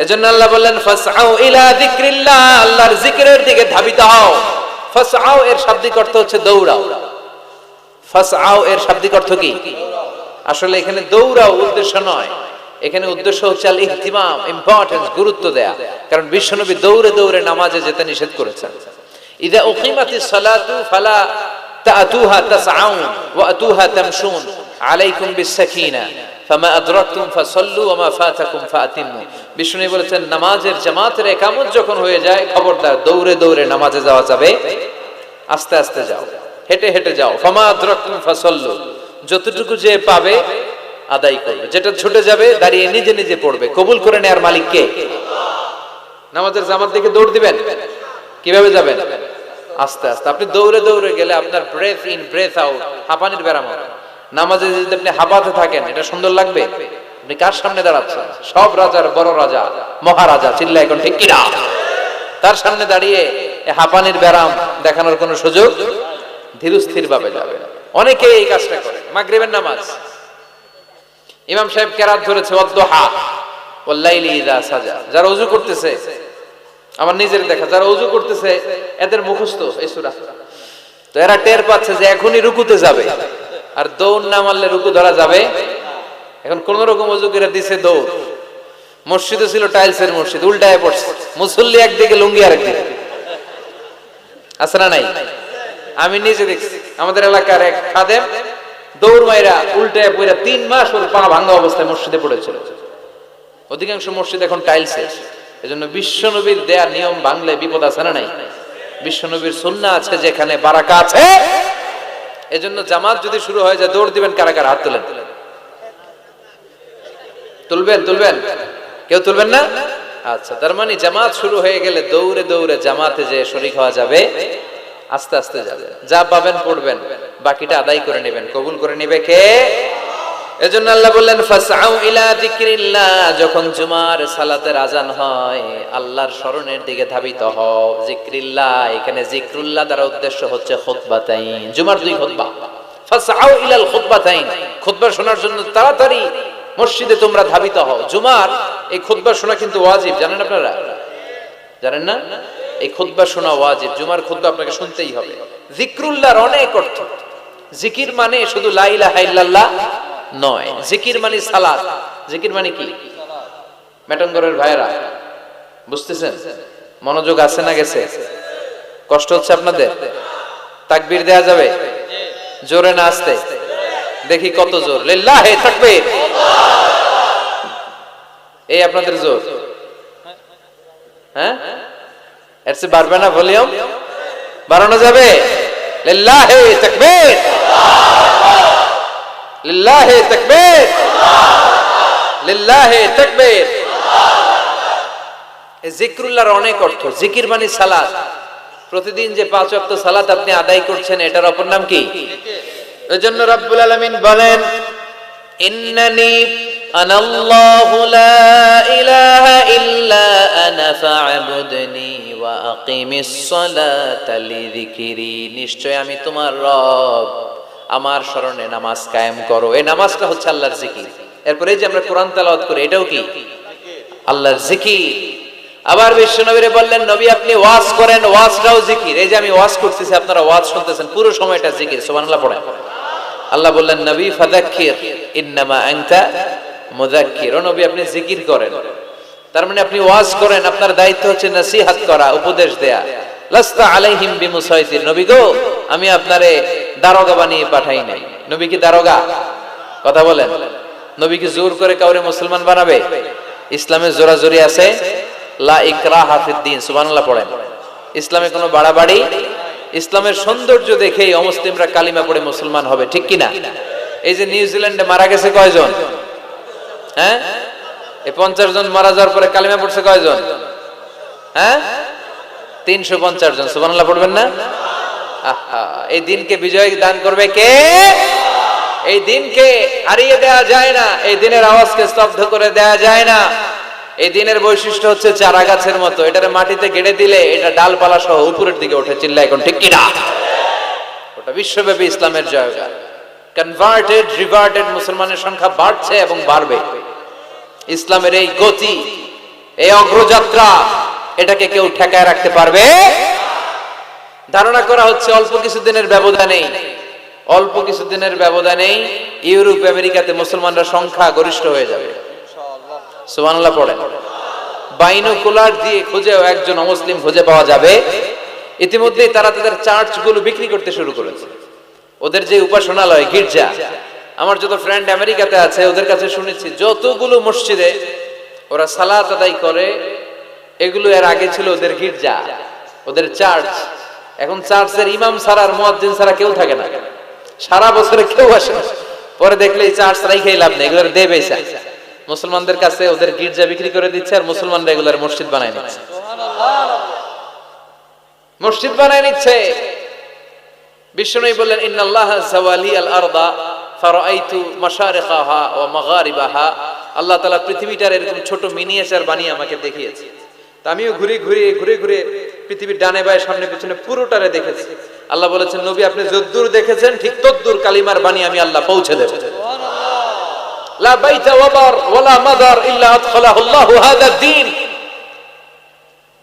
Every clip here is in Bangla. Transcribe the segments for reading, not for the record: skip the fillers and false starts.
এজন্য আল্লাহ বললেন ফাসআউ ইলা যিকরিল্লাহ, আল্লাহর জিকিরের দিকে ধাবিত হও। ফাসআউ এর শাব্দিক অর্থ হচ্ছে দৌড়াও। ফাসআউ এর শাব্দিক অর্থ কি? আসলে এখানে দৌড়াও উদ্দেশ্য নয়, এখানে উদ্দেশ্য হচ্ছে আল ইহতিমাম, ইম্পর্টেন্স, গুরুত্ব দেয়া। কারণ বিশ্বনবী দৌড়ে দৌড়ে নামাজে যেতে নিষেধ করেছেন। ইযা উকিমাতিস সালাতু ফালা তাতুহা তাসআউন ওয়া আতুহা তামশুন আলাইকুম বিস-সাকিনা ফামা আদরাকতুম ফাসাল্লু ওয়া মা ফাতাকুম ফাতিমু। বিষ্ণু বলেছেন নামাজের জামাতের ইকামত যখন হয়ে যায় খবরদার দৌড়ে দৌড়ে নামাজে যাওয়া যাবে, আস্তে আস্তে যাও, হেঁটে হেঁটে যাও। ফামা আদরাকতুম ফাসাল্লু, যতটুকু যে পাবে আদায় করবে, যেটা ছুটে যাবে দাঁড়িয়ে নিজে নিজে পড়বে। কবুল করে নেয়ার মালিক কে? নামাজের জামাত দেখে দৌড় দিবেন, কিভাবে যাবেন? আস্তে আস্তে। আপনি দৌড়ে দৌড়ে গেলে আপনার ব্রেথ ইন ব্রেথ আউট, হাঁপানির ব্যারাম হবে। নামাজে যদি আপনি হাঁপাতে থাকেন এটা সুন্দর লাগবে? আপনি কার সামনে দাঁড়াচ্ছেন? সব রাজার বড় রাজা, মহারাজা, চিল্লা এখন ঠিক কিনা? তার সামনে দাঁড়িয়ে হাঁপানির ব্যারাম দেখানোর কোনো সুযোগ? ধীরস্থির ভাবে যাবে। অনেকে এই কাজটা করে। মাগরিবের নামাজ ইমাম সাহেব কেরাত ধরেছে ওয়াদ্দুহা ওয়াল্লাইলি ইযা সাজা, যারা ওযু করতেছে, আমার নিজের দেখা, যারা ওযু করতেছে এদের মুখস্থ এই সূরা, তো এরা টের পাচ্ছে যে এখনই রুকুতে যাবে, আর দৌড় না মারলে রুকু ধরা যাবে। এখন কোন রকম ওযু করে দিছে দৌড়। মসজিদে ছিল টাইলসের মসজিদ, উল্টায় পড়ছে, মুসল্লি একদিকে লুঙ্গি আরেকদিকে। আছে না নাই? আমি নিজে দেখছি আমাদের এলাকার এক খাদেম দৌড় মাইরা উল্টায় পড়ে 3 মাস ওর পা ভাঙা অবস্থায় মসজিদে পড়েছিল। অধিকাংশ মসজিদ এখন টাইলসের। এজন্য বিশ্বনবীর দেয়া নিয়ম ভাঙলে বিপদ আছে না নাই? বিশ্বনবীর সুন্নাহ আছে যেখানে বারাকা আছে। এজন্য জামাত যদি শুরু হয়ে যায় দৌড় দিবেন কারা কারা? হাত তোলেন। তুলবেন? তুলবেন? কেউ তুলবেন না? আচ্ছা, তার মানে জামাত শুরু হয়ে গেলে দৌড়ে দৌড়ে জামাতে যে শরীক হওয়া যাবে, আস্তে আস্তে যাবে, যা পাবেন পড়বেন, বাকিটা আদায় করে নেবেন। কবুল করে নেবে কে? এজন্য আল্লাহ বললেন ফাসআউ ইলা যিকরিল্লাহ, যখন জুমার সালাতের আজান হয় আল্লাহর স্মরণের দিকে ধাবিত হও। যিকরিল্লাহ, এখানে যিকরুল্লাহ দ্বারা উদ্দেশ্য হচ্ছে খুতবাতাইন, জুমার 2 খুতবা। ফাসআউ ইলাল খুতবাতাইন, খুতবা শোনার জন্য তাড়াতাড়ি মসজিদে তোমরা ধাবিত হও। জুমার এই খুতবা শোনা কিন্তু ওয়াজিব, জানেন আপনারা? জানেন না? এই খুতবা শোনা ওয়াজিব। জুমার খুতবা আপনাকে শুনতেই হবে। যিকরুল্লাহর অনেক অর্থ। জিকির মানে শুধু লা ইলাহা ইল্লাল্লাহ নয়, জিকির মানে সালাত। জিকির মানে কি? মেটনগরের ভাইরা বুঝতেছেন? মনোযোগ আছে না গেছে? কষ্ট হচ্ছে আপনাদের? তাকবীর দেয়া যাবে? জোরে না আস্তে? দেখি কত জোর। লিল্লাহি তাকবীর। এই আপনাদের জোর? হ্যাঁ, এর চেয়ে বাড়বে না ভলিউম? বাড়ানো যাবে? লিল্লাহি তাকবীর, লিল্লাহি তাকবীর, লিল্লাহি তাকবীর। এই যিকরুল্লাহর অনেক অর্থ। জিকির মানে সালাত। প্রতিদিন যে 5 ওয়াক্ত সালাত আপনি আদায় করছেন এটার অপর নাম কি? এজন্য রব্বুল আলামিন বলেন ইন্নানি আনাল্লাহু লা ইলাহা ইল্লা আনা ফা'বুদনি ওয়া আকিমিস সালাতা লিযিকরি, নিশ্চয় আমি তোমার রব, আমার স্মরণে নামাজ কায়েম করো। এই নামাজটা হচ্ছে আল্লাহর জিকির। এরপরে যে আমরা কোরআন তেলাওয়াত করি এটাও কি? আল্লাহর জিকির। আবার বিশ্বনবীরে বললেন নবী আপনি ওয়াজ করেন, ওয়াজটাও জিকির। এই যে আমি ওয়াজ করতেছি আপনারা ওয়াজ শুনতেছেন, পুরো সময়টা জিকির। সুবহানাল্লাহ পড়েন। আল্লাহ বললেন নবী ফাযাক্কির ইন্নামা আনতা মুযাক্কির, ও নবী আপনি জিকির করেন। তার মানে আপনি ওয়াজ করেন, আপনার দায়িত্ব হচ্ছে নসিহত করা, উপদেশ দেয়া। লাস্তা আলাইহিম বিমুসাইতির, নবী গো আমি আপনারে দারোগা বানিয়ে পাঠাই নাই। নবী কি দারোগা? কথা বলেন। নবী কি জোর করে কাউরে মুসলমান বানাবে? ইসলামে জোরাজোরি আছে? লা ইকরাহা ফিদ্দিন। সুবহানাল্লাহ পড়েন। ইসলামে কোনো বাড়াবাড়ি, ইসলামের সৌন্দর্য দেখেই অমুসলিমরা কালিমা পড়ে মুসলমান হবে, ঠিক কিনা? এই যে নিউজিল্যান্ডে মারা গেছে কয়জন? হ্যাঁ, এই 50 জন মারা যাওয়ার পরে কালিমা পড়ছে কয়জন? হ্যাঁ, 350 জন। সুবহানাল্লাহ পড়বেন না? এই দিনকে বিজয় দান করবে কে? এই দিনকে হারিয়ে দেওয়া যায় না, এই দিনের আওয়াজকে স্তব্ধ করে দেওয়া যায় না। এই দিনের বৈশিষ্ট্য হচ্ছে চারা গাছের মতো, এটারে মাটিতে গেড়ে দিলে এটা ডালপালা সহ উপরের দিকে ওঠে, চিল্লা এখন ঠিক কিনা? ওটা বিশ্বব্যাপী ইসলামের জয়গান। কনভার্টেড রিভার্টেড মুসলমানের সংখ্যা বাড়ছে এবং বাড়বে। ইসলামের এই গতি, এই অগ্রযাত্রা, এটাকে কেউ ঠেকায় রাখতে পারবে? ধারণা করা হচ্ছে অল্প কিছুদিনের ব্যবধানেই ইউরোপ আমেরিকাতে মুসলমানরা সংখ্যা গরিষ্ঠ হয়ে যাবে। সুবহানাল্লাহ পড়েন। বাইনোকুলার দিয়ে খুঁজেও একজন অমুসলিম খুঁজে পাওয়া যাবে। ইতিমধ্যেই তারা তাদের চার্চগুলো বিক্রি করতে শুরু করেছে। ওদের যে উপাসনালয়, গির্জা, আমার যত ফ্রেন্ড আমেরিকাতে আছে ওদের কাছে শুনেছি যতগুলো মসজিদে ওরা সালাত আদায় করে, এগুলো এর আগে ছিল ওদের গির্জা, ওদের চার্চ। এখন চার্চের ইমাম ছাড়া আর মুয়াজ্জিন ছাড়া কেউ থাকে না, সারা বছরে কেউ আসে না। পরে দেখলে এই চার্চ রাইখাই লাভ নেই, এগুলোর দেবে মুসলমানদের কাছে ওদের গির্জা বিক্রি করে দিচ্ছে, আর মুসলমানরা এগুলোর মসজিদ বানায় নিচ্ছে। মসজিদ বানায় নিচ্ছে। বিশ্বনবী বললেন, ইন্নাল্লাহা যাওয়ালি আল আরদা ফারাআইতু মাশারিকাহা ওয়া মাগারিবাহা। আল্লাহ তাআলা পৃথিবীটার এরকম ছোট মিনিয়েচার বানিয়ে আমাকে দেখিয়েছে। তা আমিও ঘুরে ঘুরে পৃথিবীর ডানে বায়ে সামনে পিছনে পুরোটারে দেখেছি। আল্লাহ বলেছেন, নবী আপনি যদ্দূর দেখেছেন ঠিক তদ্দূর কালিমার বাণী আমি আল্লাহ পৌঁছে দেব। লা বাইতা ওয়াবার ওয়ালা মাদার ইল্লা আদখালাহু আল্লাহু হাদা দ্বীন।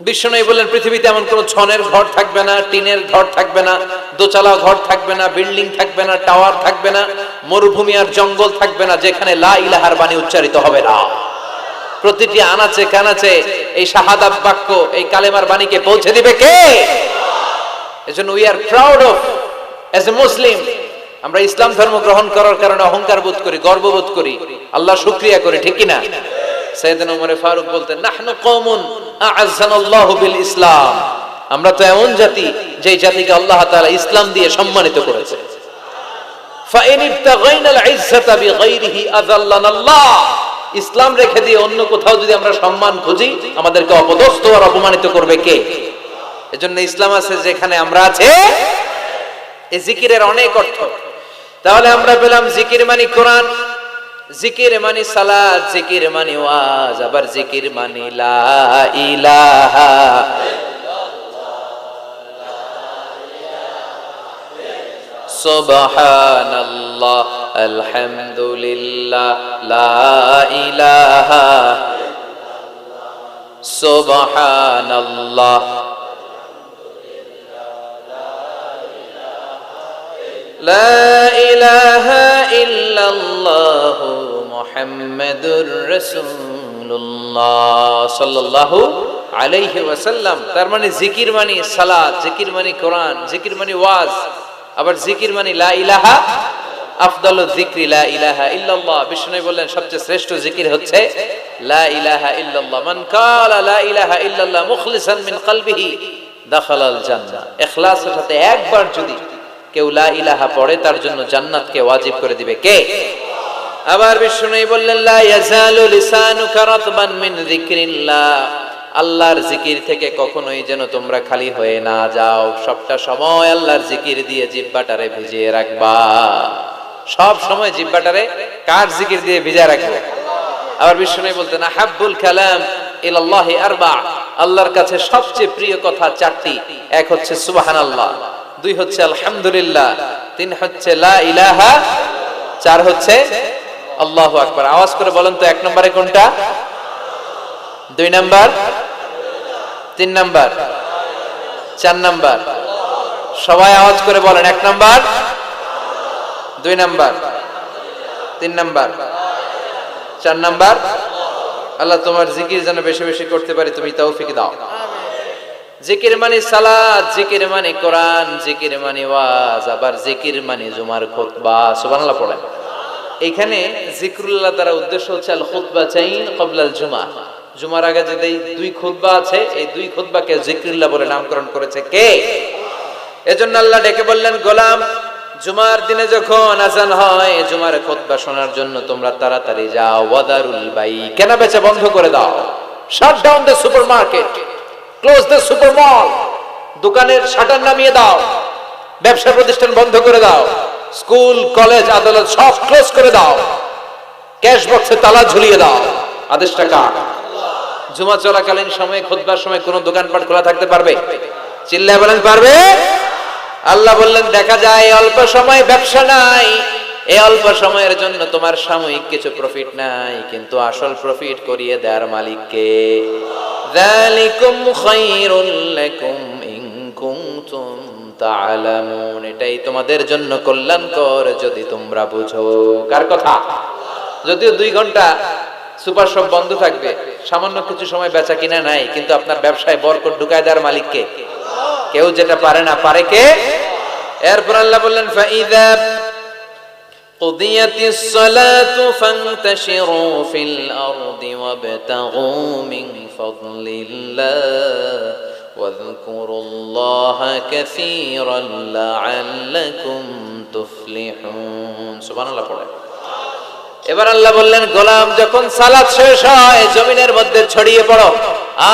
বিশ্বনবী বললেন, পৃথিবীতে এমন কোন ছনের ঘর থাকবে না, টিনের ঘর থাকবে না, দোচালা ঘর থাকবে না, বিল্ডিং থাকবে না, টাওয়ার থাকবে না, মরুভূমি আর জঙ্গল থাকবে না যেখানে লা ইলাহার বাণী উচ্চারিত হবে না। প্রতিটি আনাচে কানাচে এই শাহাদাত বাক্য, এই কালেমার বাণীকে পৌঁছে দিবে কে? এজন্য we are proud of as a Muslim. আমরা ইসলাম ধর্ম গ্রহণ করার কারণে অহংকার বোধ করি, গর্ববোধ করি, আল্লাহ শুকরিয়া করি, ঠিক কি না? সাইয়েদনা ওমর ফারুক বলতেন, নাহনু কওমুন আ'আজ্জানাল্লাহু বিল ইসলাম। আমরা তো এমন জাতি যে জাতিকে আল্লাহ তাআলা ইসলাম দিয়ে সম্মানিত করেছে। ফাইন ইবতাগাইনাল ইজ্জাতা বিগাইরিহি আযাল্লানাল্লাহ। ইসলাম রেখে দিয়ে অন্য কোথাও যদি আমরা সম্মান খুঁজি, আমাদেরকে অপদস্থ আর অপমানিত করবে কে? এজন্য ইসলাম আছে যেখানে আমরা আছে। এই জিকিরের অনেক অর্থ। তাহলে আমরা পেলাম জিকির মানে কোরআন, জিকির মানে সালাত, জিকির মানে ওয়াজ, আবার জিকির মানে লা ইলাহা সুবহানাল্লাহ আলহামদুলিল্লাহ লা ইলাহা সুবহানাল্লাহ লা ইলাহা ইল্লাল্লাহ মুহাম্মাদুর রাসূলুল্লাহ সাল্লাল্লাহু আলাইহি ওয়াসাল্লাম। তার মানে জিকির মানে সালাত, জিকির মানে কোরআন, জিকির মানে ওয়াজ, আবার জিকির মানে লা ইলাহা। আফদালুয যিকরি লা ইলাহা ইল্লাল্লাহ। বিষ্ণু বললেন সবচেয়ে শ্রেষ্ঠ জিকির হচ্ছে লা ইলাহা ইল্লাল্লাহ। মান কালা লা ইলাহা ইল্লাল্লাহ মুখলিসান মিন কলবিহি দাখালাল জান্নাহ। ইখলাসের সাথে একবার যদি কেউ লা ইলাহা পড়ে, তার জন্য জান্নাতকে ওয়াজিব করে দিবে কে? আবার বিষ্ণু বললেন, লা ইয়াজালু লিসানুকা রাতবান মিন যিকরিল্লাহ। আল্লাহর জিকির থেকে কখনোই যেন তোমরা খালি হয়ে না যাও, সবটা সময় আল্লাহর জিকির দিয়ে জিহ্বাটারে ভিজিয়ে রাখবা। সব সময় জিহ্বাটারে কার জিকির দিয়ে ভিজিয়ে রাখবে? আবার বিষ্ণু বলতেন, আহাব্বুল কালাম ইলাল্লাহি আরবা। আল্লাহর কাছে সবচেয়ে প্রিয় কথা চারটি। এক হচ্ছে সুবহানাল্লাহ, দুই হচ্ছে আলহামদুলিল্লাহ, তিন হচ্ছে লা ইলাহা, চার হচ্ছে আল্লাহু আকবার। আওয়াজ করে বলেন তো, এক নম্বরে কোনটা? দুই নাম্বার, তিন নাম্বার, চার নাম্বার? সবাই আওয়াজ করে বলেন, এক নাম্বার, দুই নাম্বার, তিন নাম্বার, চার নাম্বার। আল্লাহ তোমার জিকির যেন বেশি বেশি করতে পারি, তুমি তৌফিক দাও। জিকির মানে সালাত, জিকির মানে কোরআন, জিকির মানে ওয়াজ, আবার জিকির মানে জুমার খুতবা। সুবহানাল্লাহ পড়েন। এখানে জিকরুল্লাহ দ্বারা উদ্দেশ্য হচ্ছে আল খুতবাতাইন ক্বাবলাল জুমা। জুমার আগে যে দুই খুতবা আছে, এই দুই খুতবাকে জিকরুল্লাহ বলে নামকরণ করেছে কে? এজন্য আল্লাহ ডেকে বললেন, গোলাম জুমার দিনে যখন আযান হয়, জুমার খুতবা শোনার জন্য তোমরা তাড়াতাড়ি যাও। ওয়াদারুল বাই, কেনা বেচা বন্ধ করে দাও। Shut down the supermarket, close the super মল। দোকানের শাটার নামিয়ে দাও, ব্যবসা প্রতিষ্ঠান বন্ধ করে দাও, স্কুল কলেজ আদালত সব ক্লোজ করে দাও, ক্যাশ বক্সে তালা ঝুলিয়ে দাও। আদেশটা কার? জুমা চলাকালীন সময়ে, খুতবার সময় কোন দোকানপাট খোলা থাকতে পারবে? চিল্লায় বলেন পারবে? আল্লাহ বললেন, দেখা যায় অল্প সময় ব্যবসা নাই, এই অল্প সময়ের জন্য তোমার সাময়িক কিছু প্রফিট নাই, কিন্তু আসল প্রফিট করিয়ে দেওয়ার মালিক কে? যালিকুম খায়রুল লাকুম ইন কুনতুম তা'লামুন, এটাই তোমাদের জন্য কল্যাণকর যদি তোমরা বুঝো। কার কথা? যদিও 2 ঘন্টা সুপার শপ বন্ধ থাকবে, সামান্য কিছু সময় বেচা কিনা নাই, কিন্তু আপনার ব্যবসায় বরকত ঢুকায় দেওয়ার মালিক কে? কেউ যেটা পারে না, পারে কে? এরপর আল্লাহ বললেন ফাইযা কুদিয়াতিস সালাতু ফান্তাশিরু ফিল আরদি ওয়াবতাগু মিন ফাদলিল্লাহ ওয়াযকুরুল্লাহা কাসীরান লাআল্লাকুম তুফলিহুন। সুবহানাল্লাহ পড়ে। এবার আল্লাহ বললেন, গোলাম যখন সালাত শেষ হয় জমিনের মধ্যে ছড়িয়ে পড়ো,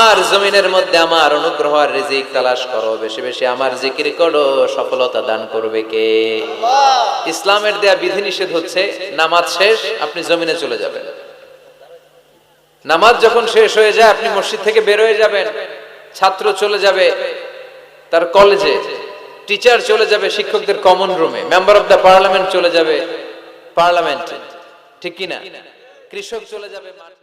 আর জমিনের মধ্যে আমার অনুগ্রহ আর রিজিক তালাশ করো, বেশি বেশি আমার জিকির করো, সফলতা দান করবে কে? আল্লাহ। ইসলামের দেয়া বিধিনিষেধ হচ্ছে নামাজ শেষ আপনি জমিনে চলে যাবেন, নামাজ যখন শেষ হয়ে যায় আপনি মসজিদ থেকে বের হয়ে যাবেন, ছাত্র চলে যাবে তার কলেজে, টিচার চলে যাবে শিক্ষকদের কমন রুমে, মেম্বার অফ দ্য পার্লামেন্ট চলে যাবে পার্লামেন্টে, ঠিক কিনা? কৃষক চলে যাবে মাঠে।